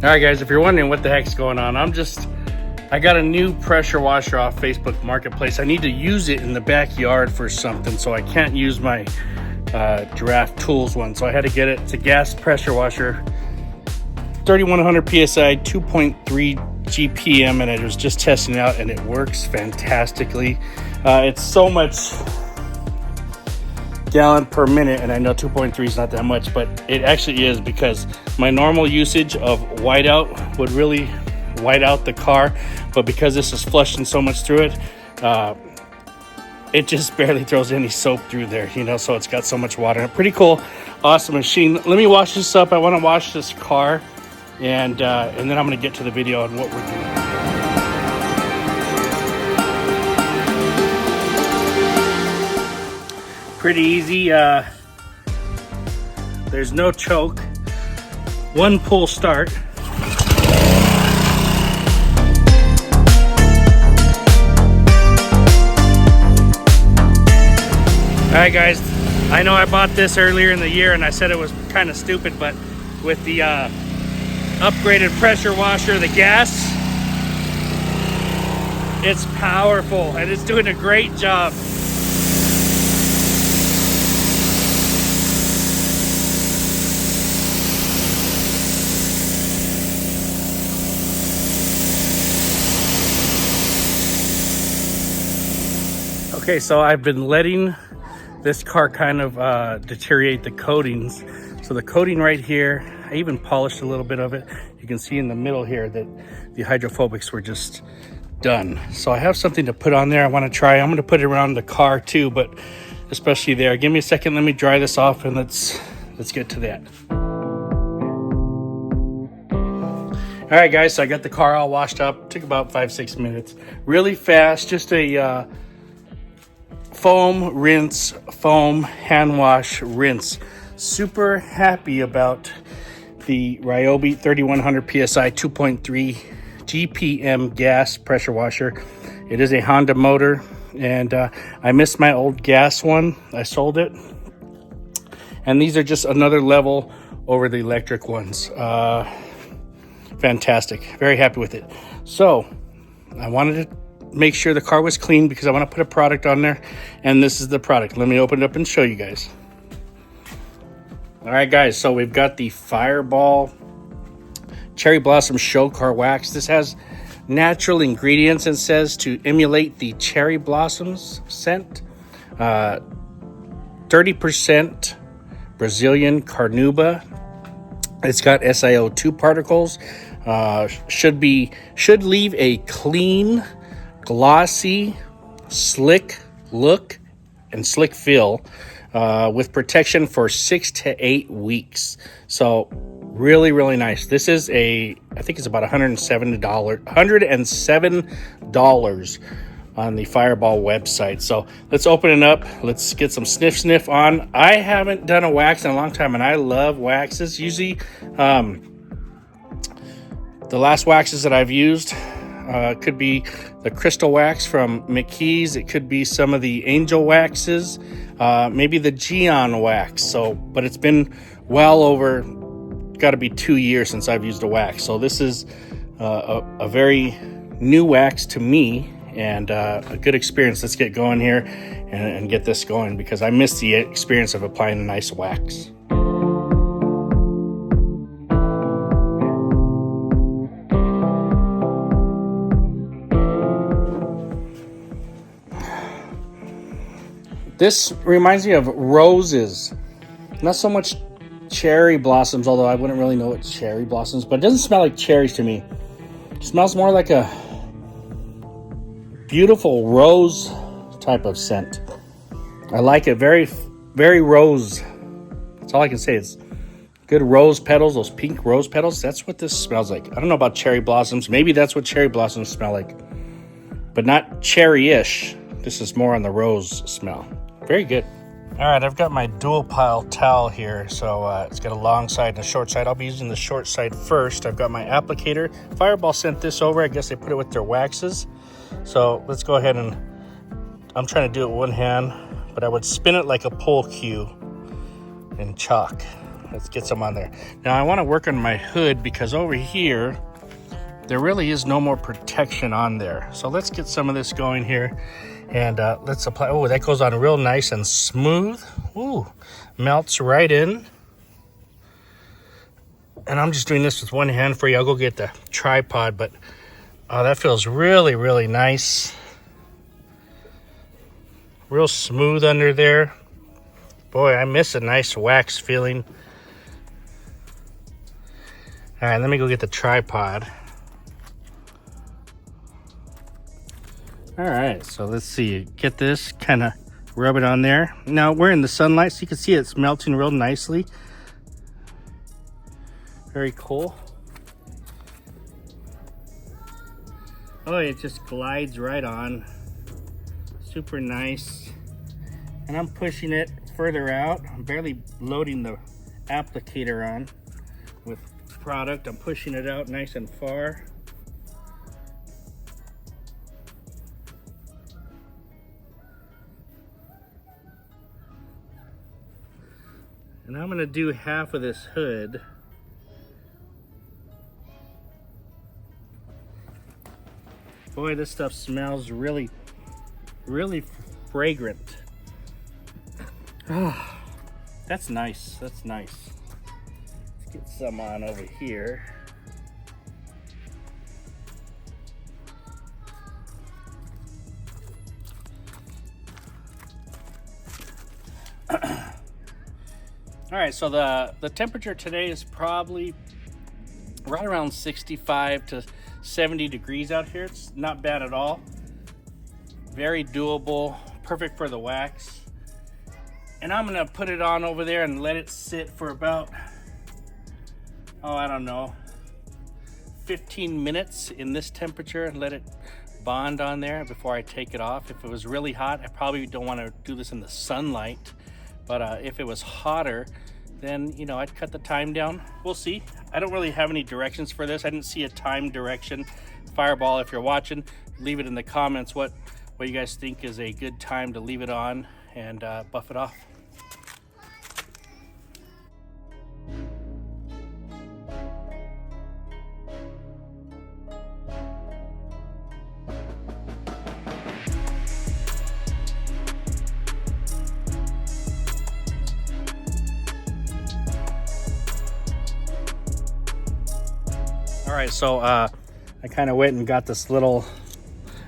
All right, guys, if you're wondering what the heck's going on, I got a new pressure washer off Facebook Marketplace. I need to use it in the backyard for something, so I can't use my Giraffe Tools one. So I had to get it. It's a gas pressure washer, 3100 PSI, 2.3 GPM, and I was just testing it out, and it works fantastically. It's so much gallon per minute, and I know 2.3 is not that much, but it actually is, because my normal usage of whiteout would really white out the car, but because this is flushing so much through it, it just barely throws any soap through there, you know, so it's got so much water in it. Pretty cool, awesome machine. Let me wash this up. I want to wash this car, and then I'm going to get to the video on what we're doing. Pretty easy. There's no choke. One pull start. Alright guys, I know I bought this earlier in the year and I said it was kind of stupid, but with the upgraded pressure washer, the gas, it's powerful and it's doing a great job. Okay, so I've been letting this car kind of deteriorate the coatings. So the coating right here, I even polished a little bit of it. You can see in the middle here that the hydrophobics were just done. So I have something to put on there I want to try. I'm going to put it around the car too, but especially there. Give me a second, let me dry this off, and let's get to that. All right guys, so I got the car all washed up. Took about 5-6 minutes. Really fast, just a foam rinse, foam hand wash rinse. Super happy about the Ryobi 3100 PSI 2.3 GPM gas pressure washer. It is a Honda motor, and I missed my old gas one. I sold it, and these are just another level over the electric ones. Fantastic, very happy with it. So I wanted to make sure the car was clean because I want to put a product on there, and this is the product. Let me open it up and show you guys. All right guys, so we've got the Fireball Cherry Blossom Show Car Wax. This has natural ingredients, and says to emulate the cherry blossoms scent. 30% Brazilian Carnauba. It's got SiO2 particles. Should leave a clean, glossy, slick look and slick feel, with protection for 6 to 8 weeks. So really, really nice. This is I think it's about $107 on the Fireball website. So let's open it up. Let's get some sniff on. I haven't done a wax in a long time, and I love waxes. Usually, the last waxes that I've used could be the crystal wax from McKee's. It could be some of the angel waxes, maybe the Geon wax. But it's been well over, got to be 2 years since I've used a wax. So this is a very new wax to me, and a good experience. Let's get going here and get this going, because I missed the experience of applying a nice wax. This reminds me of roses, not so much cherry blossoms, although I wouldn't really know it's cherry blossoms, but it doesn't smell like cherries to me. It smells more like a beautiful rose type of scent. I like it. Very, very rose. That's all I can say. It's good rose petals, those pink rose petals. That's what this smells like. I don't know about cherry blossoms. Maybe that's what cherry blossoms smell like, but not cherry-ish. This is more on the rose smell. Very good. All right, I've got my dual pile towel here. So it's got a long side and a short side. I'll be using the short side first. I've got my applicator. Fireball sent this over. I guess they put it with their waxes. So let's go ahead, and I'm trying to do it with one hand, but I would spin it like a pole cue in chalk. let's get some on there. Now I want to work on my hood because over here, there really is no more protection on there. So let's get some of this going here and let's apply. Oh, that goes on real nice and smooth. Ooh, melts right in. And I'm just doing this with one hand for you. I'll go get the tripod, but that feels really, really nice. Real smooth under there. Boy, I miss a nice wax feeling. All right, let me go get the tripod. All right, so let's see. Get this, kind of rub it on there. Now, we're in the sunlight, so you can see it's melting real nicely. Very cool. Oh, it just glides right on. Super nice. And I'm pushing it further out. I'm barely loading the applicator on with product. I'm pushing it out nice and far. And I'm gonna do half of this hood. Boy, this stuff smells really, really fragrant. Oh, that's nice, that's nice. Let's get some on over here. All right, so the temperature today is probably right around 65 to 70 degrees out here. It's not bad at all. Very doable, perfect for the wax. And I'm gonna put it on over there and let it sit for about, oh, I don't know, 15 minutes in this temperature and let it bond on there before I take it off. If it was really hot, I probably don't wanna do this in the sunlight. But if it was hotter, then, you know, I'd cut the time down. We'll see. I don't really have any directions for this. I didn't see a time direction. Fireball, if you're watching, leave it in the comments what you guys think is a good time to leave it on and buff it off. All right, so I kind of went and got this little,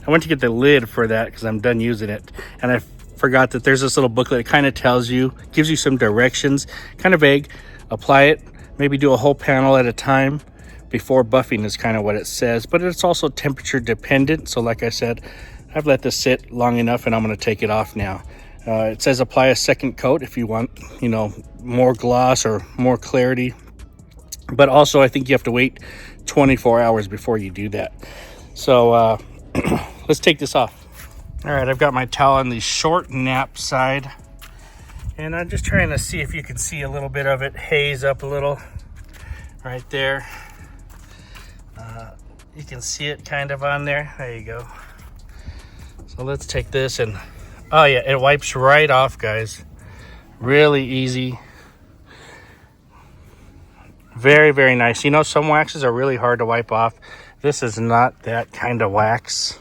I went to get the lid for that because I'm done using it. And I forgot that there's this little booklet. It kind of tells you, gives you some directions, kind of vague. Apply it, maybe do a whole panel at a time before buffing is kind of what it says. But it's also temperature dependent. So like I said, I've let this sit long enough and I'm gonna take it off now. It says apply a second coat if you want, you know, more gloss or more clarity. But also I think you have to wait 24 hours before you do that. So let's take this off. All right, I've got my towel on the short nap side. And I'm just trying to see if you can see a little bit of it haze up a little right there. You can see it kind of on there. There you go. So let's take this and, oh yeah, it wipes right off, guys. Really easy. Very, very nice. You know, some waxes are really hard to wipe off. This is not that kind of wax.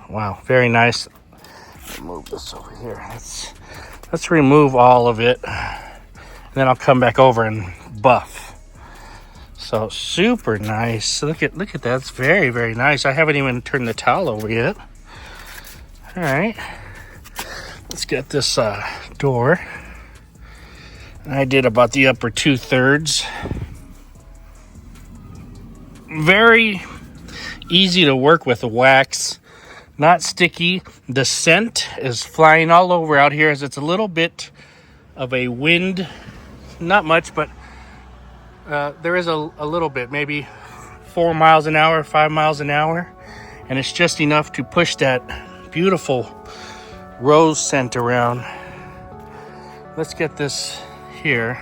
Wow, very nice. Move this over here. Let's remove all of it. And then I'll come back over and buff. So super nice. Look at that. It's very, very nice. I haven't even turned the towel over yet. All right. Let's get this door. I did about the upper 2/3. Very easy to work with the wax. Not sticky. The scent is flying all over out here as it's a little bit of a wind. Not much, but there is a little bit, maybe 4 miles an hour, 5 miles an hour. And it's just enough to push that beautiful rose scent around. Let's get this here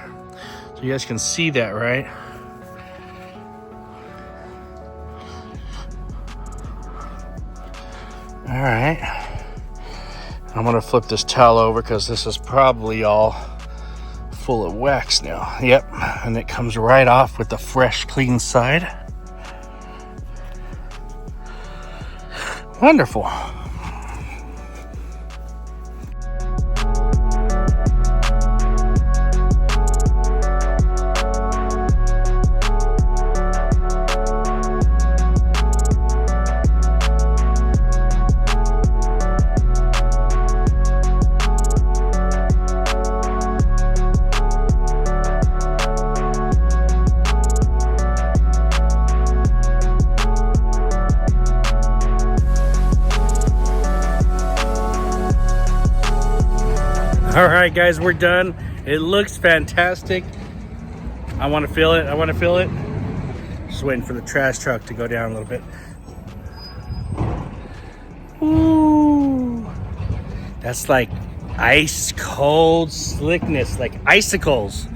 so you guys can see that, right? All right, I'm gonna flip this towel over because this is probably all full of wax now. Yep, and it comes right off with the fresh, clean side. Wonderful. All right, guys, we're done. It looks fantastic. I want to feel it. I want to feel it. Just waiting for the trash truck to go down a little bit. Ooh, that's like ice cold slickness, like icicles.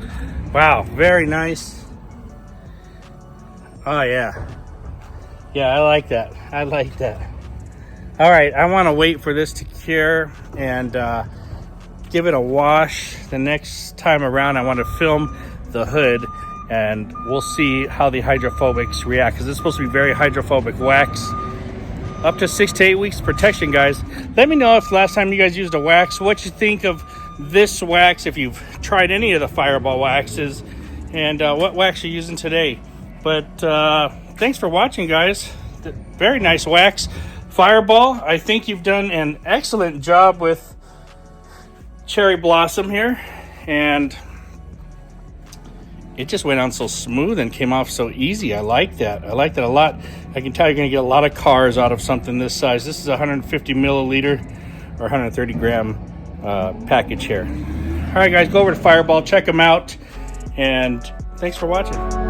Wow, very nice. Oh yeah, yeah, I like that. I like that. All right, I want to wait for this to cure and give it a wash. The next time around, I want to film the hood and we'll see how the hydrophobics react, because it's supposed to be very hydrophobic wax. Up to 6 to 8 weeks protection, guys. Let me know if last time you guys used a wax, what you think of this wax, if you've tried any of the Fireball waxes, and what wax you're using today. But thanks for watching, guys. Very nice wax. Fireball, I think you've done an excellent job with Cherry Blossom here, and it just went on so smooth and came off so easy. I like that. I like that a lot. I can tell you're going to get a lot of cars out of something this size. This is a 150 milliliter or 130 gram package here. All right, guys, go over to Fireball, check them out, and thanks for watching.